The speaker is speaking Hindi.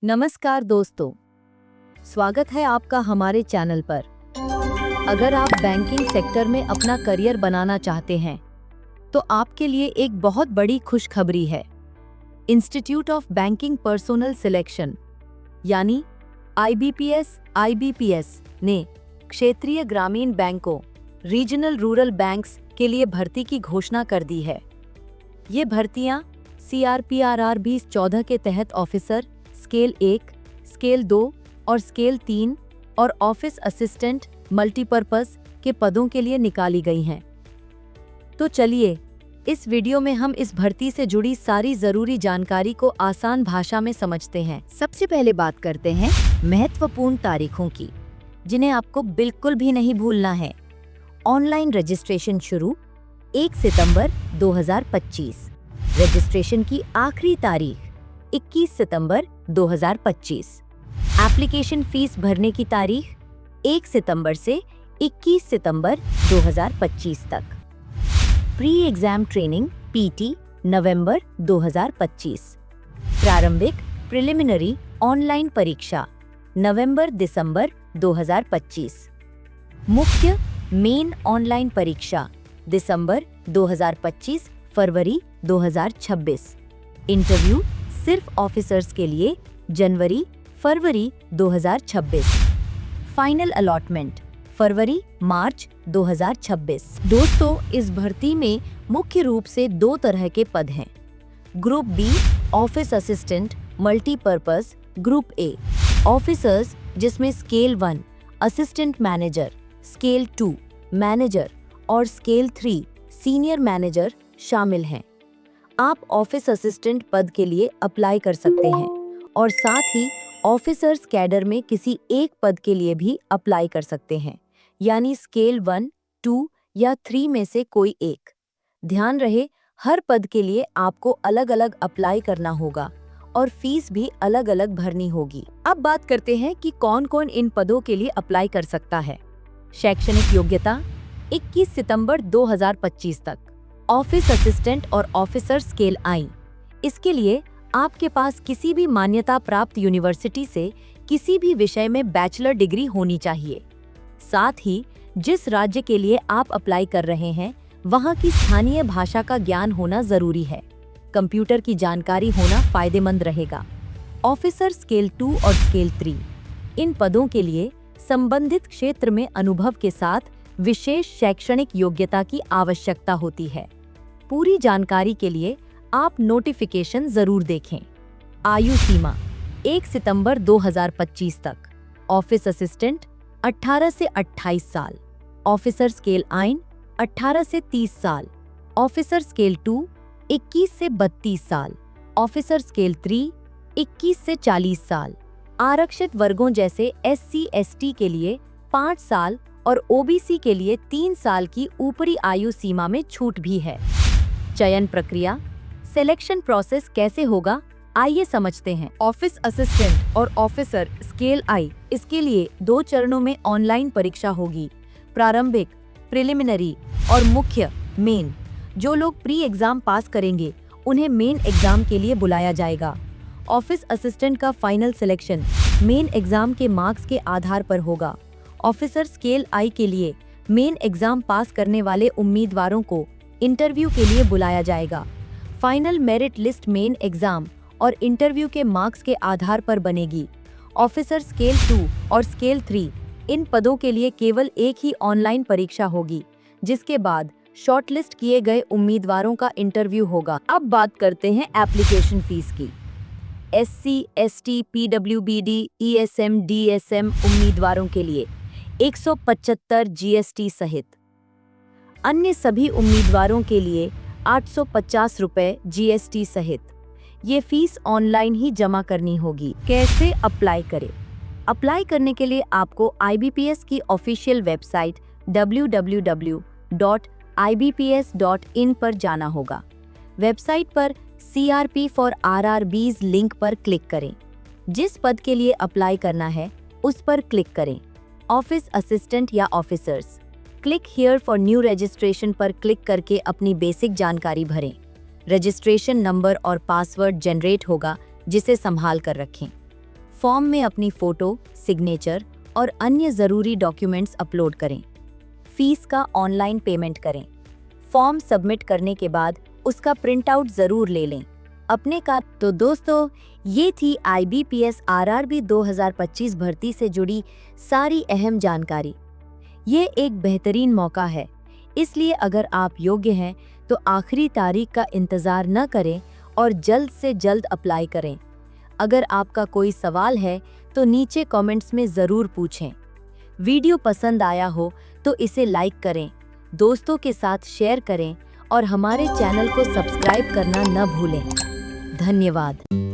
नमस्कार दोस्तों, स्वागत है आपका हमारे चैनल पर। अगर आप बैंकिंग सेक्टर में अपना करियर बनाना चाहते हैं तो आपके लिए एक बहुत बड़ी खुशखबरी है। Institute of banking personnel selection यानी IBPS ने क्षेत्रीय ग्रामीण बैंकों रीजनल रूरल बैंक्स के लिए भर्ती की घोषणा कर दी है। ये भर्तियां CRPRR 2014 के तहत ऑफिसर स्केल 1, स्केल 2 और स्केल 3 और ऑफिस असिस्टेंट मल्टीपर्पस के पदों के लिए निकाली गई हैं। तो चलिए इस वीडियो में हम इस भर्ती से जुड़ी सारी जरूरी जानकारी को आसान भाषा में समझते हैं। सबसे पहले बात करते हैं महत्वपूर्ण तारीखों की, जिन्हें आपको बिल्कुल भी नहीं भूलना है। ऑनलाइन रजिस्ट्रेशन शुरू 1 सितंबर 2025। रजिस्ट्रेशन की आखिरी तारीख 21 सितंबर 2025। एप्लीकेशन फीस भरने की तारीख 1 सितंबर से 21 सितंबर 2025 तक। प्री एग्जाम ट्रेनिंग PT नवंबर 2025। प्रारंभिक प्रिलिमिनरी ऑनलाइन परीक्षा नवंबर दिसंबर 2025। मुख्य मेन ऑनलाइन परीक्षा दिसंबर 2025 फरवरी 2026। इंटरव्यू सिर्फ ऑफिसर्स के लिए जनवरी फरवरी 2026। फाइनल अलॉटमेंट फरवरी मार्च 2026। दोस्तों, इस भर्ती में मुख्य रूप से 2 तरह के पद हैं। Group B office assistant multipurpose, group A officers जिसमें scale 1 assistant manager, scale 2 manager और स्केल 3 सीनियर मैनेजर शामिल हैं। आप ऑफिस असिस्टेंट पद के लिए अप्लाई कर सकते हैं और साथ ही ऑफिसर्स कैडर में किसी एक पद के लिए भी अप्लाई कर सकते हैं, यानी स्केल 1, 2 या 3 में से कोई एक। ध्यान रहे, हर पद के लिए आपको अलग अलग अप्लाई करना होगा और फीस भी अलग अलग भरनी होगी। अब बात करते हैं कि कौन कौन इन पदों के लिए अप्लाई कर सकता है। शैक्षणिक योग्यता 21 सितंबर 2025 तक। ऑफिस असिस्टेंट और ऑफिसर स्केल I, इसके लिए आपके पास किसी भी मान्यता प्राप्त यूनिवर्सिटी से किसी भी विषय में बैचलर डिग्री होनी चाहिए। साथ ही जिस राज्य के लिए आप अप्लाई कर रहे हैं वहां की स्थानीय भाषा का ज्ञान होना जरूरी है। कंप्यूटर की जानकारी होना फायदेमंद रहेगा। ऑफिसर स्केल 2 और स्केल 3, इन पदों के लिए संबंधित क्षेत्र में अनुभव के साथ विशेष शैक्षणिक योग्यता की आवश्यकता होती है। पूरी जानकारी के लिए आप नोटिफिकेशन जरूर देखें। आयु सीमा 1 सितंबर 2025 तक। ऑफिस असिस्टेंट 18 से 28 साल। ऑफिसर स्केल I 18 से 30 साल। ऑफिसर स्केल 2 21 से 32 साल। ऑफिसर स्केल 3 21 से 40 साल। आरक्षित वर्गों जैसे SC ST के लिए 5 साल और OBC के लिए 3 साल की ऊपरी आयु सीमा में छूट भी है। चयन प्रक्रिया, सिलेक्शन प्रोसेस कैसे होगा, आइए समझते हैं। ऑफिस असिस्टेंट और ऑफिसर स्केल I, इसके लिए 2 चरणों में ऑनलाइन परीक्षा होगी। प्रारंभिक, प्रिलिमिनरी और मुख्य मेन। जो लोग प्री एग्जाम पास करेंगे उन्हें मेन एग्जाम के लिए बुलाया जाएगा। ऑफिस असिस्टेंट का फाइनल सिलेक्शन मेन एग्जाम के मार्क्स के आधार पर होगा। ऑफिसर स्केल I के लिए मेन एग्जाम पास करने वाले उम्मीदवारों को इंटरव्यू के लिए बुलाया जाएगा। Final merit list main exam और इंटरव्यू के मार्क्स के आधार पर बनेगी। ऑफिसर स्केल 2 और स्केल 3, इन पदों के लिए केवल एक ही ऑनलाइन परीक्षा होगी, जिसके बाद शॉर्टलिस्ट किए गए उम्मीदवारों का इंटरव्यू होगा। अब बात करते हैं एप्लीकेशन फीस की। SC ST PWBD ESM DSM उम्मीदवारों के लिए 175 GST सहित, अन्य सभी उम्मीदवारों के लिए 850 रुपए GST सहित। ये फीस ऑनलाइन ही जमा करनी होगी। कैसे अप्लाई करें? अप्लाई करने के लिए आपको IBPS की ऑफिशियल वेबसाइट www.ibps.in पर जाना होगा। वेबसाइट पर CRP for RRBs लिंक पर क्लिक करें। जिस पद के लिए अप्लाई करना है उस पर क्लिक करें। ऑफिस असिस्टेंट या officers, click here for new registration पर क्लिक करके अपनी बेसिक जानकारी भरें। रजिस्ट्रेशन नंबर और पासवर्ड जनरेट होगा, जिसे संभाल कर रखें। फॉर्म में अपनी फोटो, सिग्नेचर और अन्य ज़रूरी डॉक्यूमेंट्स अपलोड करें। फीस का ऑनलाइन पेमेंट करें। फॉर्म सबमिट करने के बाद उसका प्रिंट आउट ज़रूर ले लें। अपने का तो दोस्तों, ये थी IBPS RRB 2025 भर्ती से जुड़ी सारी अहम जानकारी। ये एक बेहतरीन मौका है, इसलिए अगर आप योग्य हैं तो आखिरी तारीख का इंतज़ार न करें और जल्द से जल्द अप्लाई करें। अगर आपका कोई सवाल है तो नीचे कमेंट्स में ज़रूर पूछें। वीडियो पसंद आया हो तो इसे लाइक करें, दोस्तों के साथ शेयर करें और हमारे चैनल को सब्सक्राइब करना न भूलें। धन्यवाद।